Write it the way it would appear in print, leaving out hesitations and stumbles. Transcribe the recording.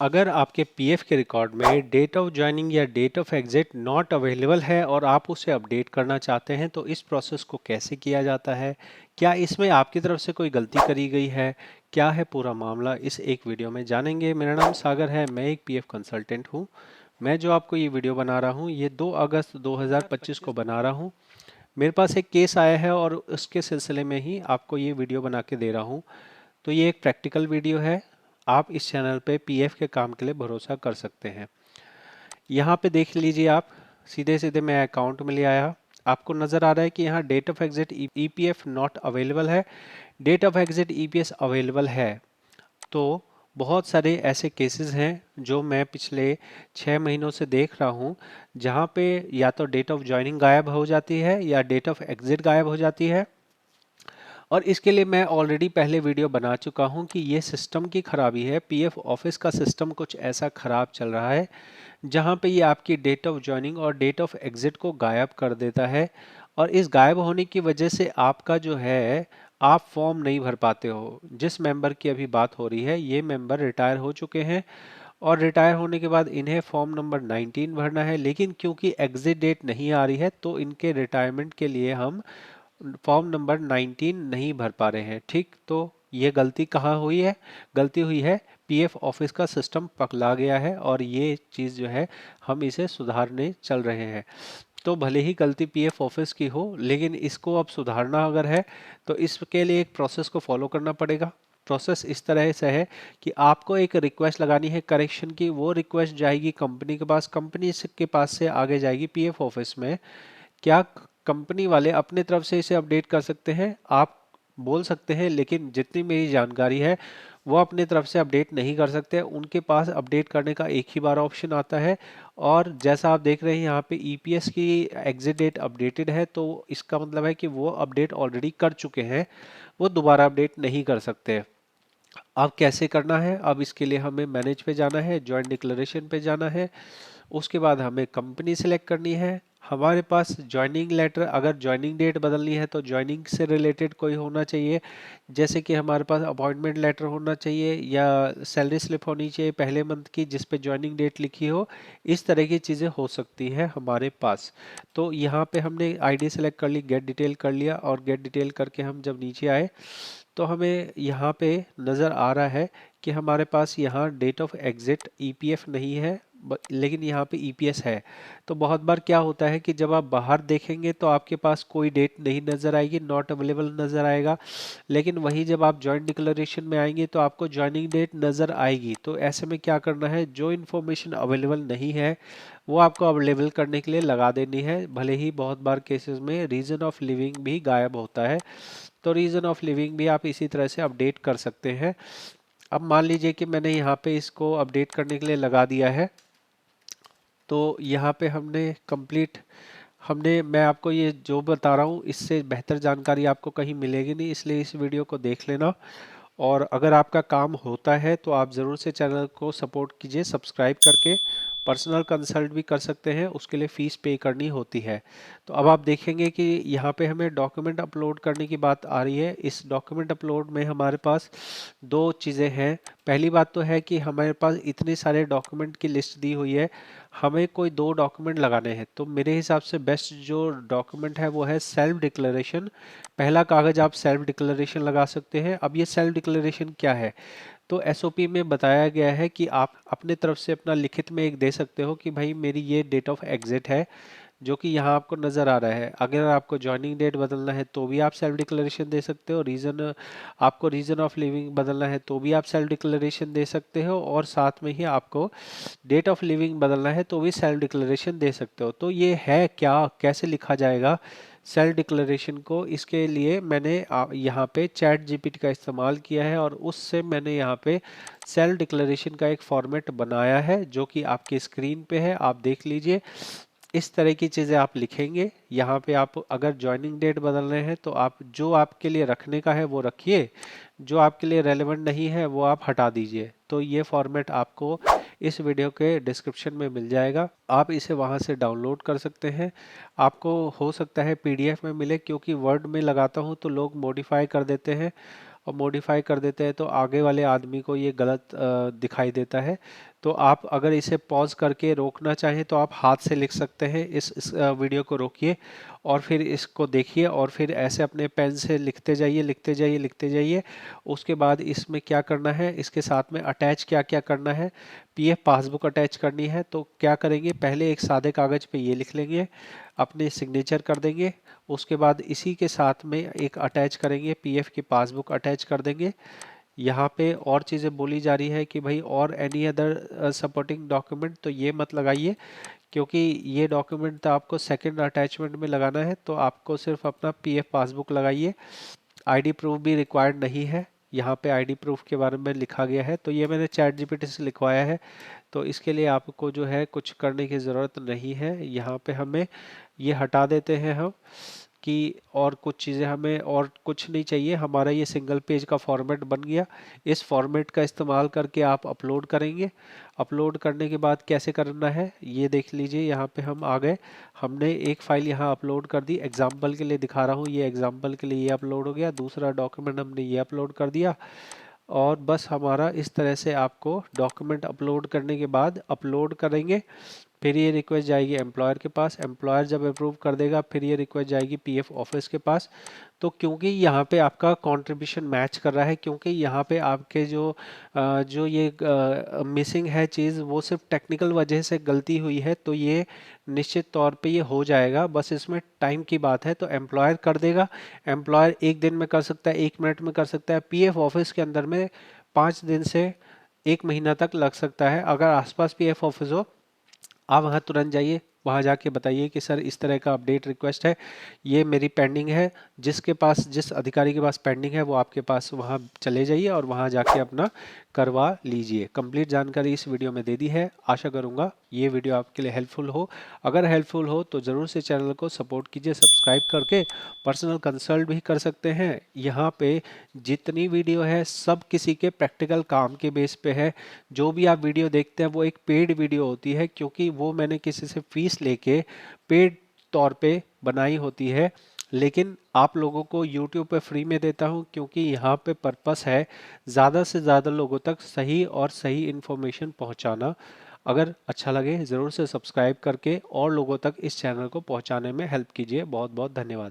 अगर आपके पीएफ के रिकॉर्ड में डेट ऑफ ज्वाइनिंग या date of exit not available है और आप उसे अपडेट करना चाहते हैं तो इस प्रोसेस को कैसे किया जाता है, क्या इसमें आपकी तरफ से कोई गलती करी गई है, क्या है पूरा मामला, इस एक वीडियो में जानेंगे। मेरा नाम सागर है, मैं एक पीएफ कंसल्टेंट हूं। मैं जो आपको ये वीडियो बना रहा हूं ये 2 अगस्त 2025 को बना रहा हूं। मेरे पास एक केस आया है और उसके सिलसिले में ही आपको ये वीडियो बना के दे रहा हूं। तो ये एक प्रैक्टिकल वीडियो है। आप इस चैनल पे पीएफ के काम के लिए भरोसा कर सकते हैं। यहाँ पे देख लीजिए आप, सीधे सीधे मैं अकाउंट में ले आया। आपको नज़र आ रहा है कि यहाँ date of exit EPF not available है, date of exit EPS available है। तो बहुत सारे ऐसे केसेस हैं जो मैं पिछले 6 महीनों से देख रहा हूँ, जहाँ पे या तो डेट ऑफ ज्वाइनिंग गायब हो जाती है या डेट ऑफ एग्जिट गायब हो जाती है। और इसके लिए मैं ऑलरेडी पहले वीडियो बना चुका हूं कि ये सिस्टम की खराबी है। पीएफ ऑफिस का सिस्टम कुछ ऐसा खराब चल रहा है जहां पे ये आपकी डेट ऑफ ज्वाइनिंग और डेट ऑफ एग्जिट को गायब कर देता है। और इस गायब होने की वजह से आपका जो है, आप फॉर्म नहीं भर पाते हो। जिस मेंबर की अभी बात हो रही है, ये मेंबर रिटायर हो चुके हैं और रिटायर होने के बाद इन्हें फॉर्म नंबर 19 भरना है, लेकिन क्योंकि एग्जिट डेट नहीं आ रही है तो इनके रिटायरमेंट के लिए हम फॉर्म नंबर 19 नहीं भर पा रहे हैं। ठीक, तो ये गलती कहाँ हुई है? गलती हुई है पीएफ ऑफिस का सिस्टम पगला गया है और ये चीज़ जो है हम इसे सुधारने चल रहे हैं। तो भले ही गलती पीएफ ऑफिस की हो, लेकिन इसको अब सुधारना अगर है तो इसके लिए एक प्रोसेस को फॉलो करना पड़ेगा। प्रोसेस इस तरह से है कि आपको एक रिक्वेस्ट लगानी है करेक्शन की। वो रिक्वेस्ट जाएगी कंपनी के पास, कंपनी के पास से आगे जाएगी पीएफ ऑफिस में। क्या कंपनी वाले अपने तरफ से इसे अपडेट कर सकते हैं? आप बोल सकते हैं, लेकिन जितनी मेरी जानकारी है वो अपने तरफ से अपडेट नहीं कर सकते। उनके पास अपडेट करने का एक ही बार ऑप्शन आता है। और जैसा आप देख रहे हैं यहाँ पे ईपीएस की एग्जिट डेट अपडेटेड है, तो इसका मतलब है कि वो अपडेट ऑलरेडी कर चुके हैं, वो दोबारा अपडेट नहीं कर सकते। अब कैसे करना है? अब इसके लिए हमें मैनेज पे जाना है, जॉइंट डिक्लेरेशन पे जाना है। उसके बाद हमें कंपनी सेलेक्ट करनी है। हमारे पास ज्वाइनिंग लेटर, अगर ज्वाइनिंग डेट बदलनी है तो ज्वाइनिंग से रिलेटेड कोई होना चाहिए, जैसे कि हमारे पास अपॉइंटमेंट लेटर होना चाहिए या सैलरी स्लिप होनी चाहिए पहले मंथ की जिस पे ज्वाइनिंग डेट लिखी हो। इस तरह की चीज़ें हो सकती हैं हमारे पास। तो यहाँ पे हमने आईडी सेलेक्ट कर ली, गेट डिटेल कर लिया, और गेट डिटेल करके हम जब नीचे आए तो हमें यहाँ पे नज़र आ रहा है कि हमारे पास यहाँ डेट ऑफ एग्जिट ईपीएफ नहीं है, लेकिन यहाँ पे ईपीएस है। तो बहुत बार क्या होता है कि जब आप बाहर देखेंगे तो आपके पास कोई डेट नहीं नज़र आएगी, नॉट अवेलेबल नज़र आएगा। लेकिन वहीं जब आप जॉइंट डिक्लेरेशन में आएंगे तो आपको ज्वाइनिंग डेट नज़र आएगी। तो ऐसे में क्या करना है, जो इन्फॉर्मेशन अवेलेबल नहीं है वो आपको अवेलेबल करने के लिए लगा देनी है। भले ही बहुत बार केसेस में रीजन ऑफ लिविंग भी गायब होता है, तो रीजन ऑफ लिविंग भी आप इसी तरह से अपडेट कर सकते हैं। अब मान लीजिए कि मैंने यहाँ पे इसको अपडेट करने के लिए लगा दिया है, तो यहाँ पे हमने कंप्लीट, हमने, मैं आपको ये जो बता रहा हूँ इससे बेहतर जानकारी आपको कहीं मिलेगी नहीं, इसलिए इस वीडियो को देख लेना। और अगर आपका काम होता है तो आप ज़रूर से चैनल को सपोर्ट कीजिए सब्सक्राइब करके। पर्सनल कंसल्ट भी कर सकते हैं, उसके लिए फ़ीस पे करनी होती है। तो अब आप देखेंगे कि यहाँ पे हमें डॉक्यूमेंट अपलोड करने की बात आ रही है। इस डॉक्यूमेंट अपलोड में हमारे पास दो चीज़ें हैं। पहली बात तो है कि हमारे पास इतने सारे डॉक्यूमेंट की लिस्ट दी हुई है, हमें कोई दो डॉक्यूमेंट लगाने हैं। तो मेरे हिसाब से बेस्ट जो डॉक्यूमेंट है वो है सेल्फ डिक्लेरेशन। पहला कागज आप सेल्फ डिक्लेरेशन लगा सकते हैं। अब ये सेल्फ डिक्लेरेशन क्या है, तो एसओपी में बताया गया है कि आप अपने तरफ से अपना लिखित में एक दे सकते हो कि भाई मेरी ये डेट ऑफ एग्जिट है, जो कि यहाँ आपको नज़र आ रहा है। अगर आपको ज्वाइनिंग डेट बदलना है तो भी आप सेल्फ डिक्लेरेशन दे सकते हो। रीज़न, आपको रीज़न ऑफ लिविंग बदलना है तो भी आप सेल्फ डिक्लेरेशन दे सकते हो, और साथ में ही आपको डेट ऑफ लिविंग बदलना है तो भी सेल्फ डिक्लेरेशन दे सकते हो। तो ये है क्या, कैसे लिखा जाएगा सेल्फ डिक्लेरेशन को? इसके लिए मैंने यहाँ पे चैट जीपीटी का इस्तेमाल किया है और उससे मैंने यहाँ पे सेल्फ डिक्लेरेशन का एक फॉर्मेट बनाया है जो कि आपकी स्क्रीन पे है, आप देख लीजिए। इस तरह की चीज़ें आप लिखेंगे। यहाँ पे आप अगर ज्वाइनिंग डेट बदल रहे हैं तो आप जो आपके लिए रखने का है वो रखिए, जो आपके लिए रेलेवेंट नहीं है वो आप हटा दीजिए। तो ये फॉर्मेट आपको इस वीडियो के डिस्क्रिप्शन में मिल जाएगा, आप इसे वहाँ से डाउनलोड कर सकते हैं। आपको हो सकता है पीडीएफ में मिले, क्योंकि वर्ड में लगाता हूँ तो लोग मॉडिफाई कर देते हैं और मॉडिफाई कर देते हैं तो आगे वाले आदमी को ये गलत दिखाई देता है। तो आप अगर इसे पॉज करके रोकना चाहें तो आप हाथ से लिख सकते हैं। इस वीडियो को रोकिए और फिर इसको देखिए और फिर ऐसे अपने पेन से लिखते जाइए, लिखते जाइए, लिखते जाइए। उसके बाद इसमें क्या करना है, इसके साथ में अटैच क्या क्या करना है, पीएफ पासबुक अटैच करनी है। तो क्या करेंगे, पहले एक सादे कागज़ पे ये लिख लेंगे, अपने सिग्नेचर कर देंगे। उसके बाद इसी के साथ में एक अटैच करेंगे, पीएफ की पासबुक अटैच कर देंगे। यहाँ पे और चीज़ें बोली जा रही है कि भाई और एनी अदर सपोर्टिंग डॉक्यूमेंट, तो ये मत लगाइए क्योंकि ये डॉक्यूमेंट तो आपको सेकंड अटैचमेंट में लगाना है। तो आपको सिर्फ अपना पीएफ पासबुक लगाइए। आईडी प्रूफ भी रिक्वायर्ड नहीं है, यहाँ पे आईडी प्रूफ के बारे में लिखा गया है। तो ये मैंने चैट जीपीटी से लिखवाया है, तो इसके लिए आपको जो है कुछ करने की ज़रूरत नहीं है। यहाँ पे हमें ये हटा देते हैं हम कि और कुछ चीज़ें हमें और कुछ नहीं चाहिए। हमारा ये सिंगल पेज का फॉर्मेट बन गया। इस फॉर्मेट का इस्तेमाल करके आप अपलोड करेंगे। अपलोड करने के बाद कैसे करना है ये देख लीजिए। यहाँ पे हम आ गए, हमने एक फ़ाइल यहाँ अपलोड कर दी। एग्जाम्पल के लिए दिखा रहा हूँ, ये एग्जाम्पल के लिए ये अपलोड हो गया। दूसरा डॉक्यूमेंट हमने ये अपलोड कर दिया और बस हमारा इस तरह से आपको डॉक्यूमेंट अपलोड करने के बाद अपलोड करेंगे। फिर ये रिक्वेस्ट जाएगी एम्प्लॉयर के पास, एम्प्लॉयर जब अप्रूव कर देगा फिर ये रिक्वेस्ट जाएगी पीएफ ऑफिस के पास। तो क्योंकि यहाँ पे आपका कंट्रीब्यूशन मैच कर रहा है, क्योंकि यहाँ पे आपके जो ये मिसिंग है चीज़, वो सिर्फ टेक्निकल वजह से गलती हुई है, तो ये निश्चित तौर पे ये हो जाएगा। बस इसमें टाइम की बात है। तो एम्प्लॉयर कर देगा, एम्प्लॉयर एक दिन में कर सकता है, 1 मिनट में कर सकता है। पीएफ ऑफिस के अंदर में 5 दिन से 1 महीना तक लग सकता है। अगर आसपास पीएफ ऑफिस हो, आप वहाँ तुरंत जाइए, वहाँ जाके बताइए कि सर इस तरह का अपडेट रिक्वेस्ट है, ये मेरी पेंडिंग है। जिसके पास, जिस अधिकारी के पास पेंडिंग है वो आपके पास वहाँ चले जाइए और वहाँ जाके अपना करवा लीजिए। कंप्लीट जानकारी इस वीडियो में दे दी है। आशा करूँगा ये वीडियो आपके लिए हेल्पफुल हो। अगर हेल्पफुल हो तो ज़रूर से चैनल को सपोर्ट कीजिए, सब्सक्राइब करके पर्सनल कंसल्ट भी कर सकते हैं। यहाँ पे जितनी वीडियो है सब किसी के प्रैक्टिकल काम के बेस पे है। जो भी आप वीडियो देखते हैं वो एक पेड वीडियो होती है, क्योंकि वो मैंने किसी से फीस लेके पेड तौर पे बनाई होती है। लेकिन आप लोगों को YouTube पे फ्री में देता हूँ, क्योंकि यहाँ पे पर्पस है ज़्यादा से ज़्यादा लोगों तक सही और सही इन्फॉर्मेशन पहुँचाना। अगर अच्छा लगे ज़रूर से सब्सक्राइब करके और लोगों तक इस चैनल को पहुँचाने में हेल्प कीजिए। बहुत बहुत धन्यवाद।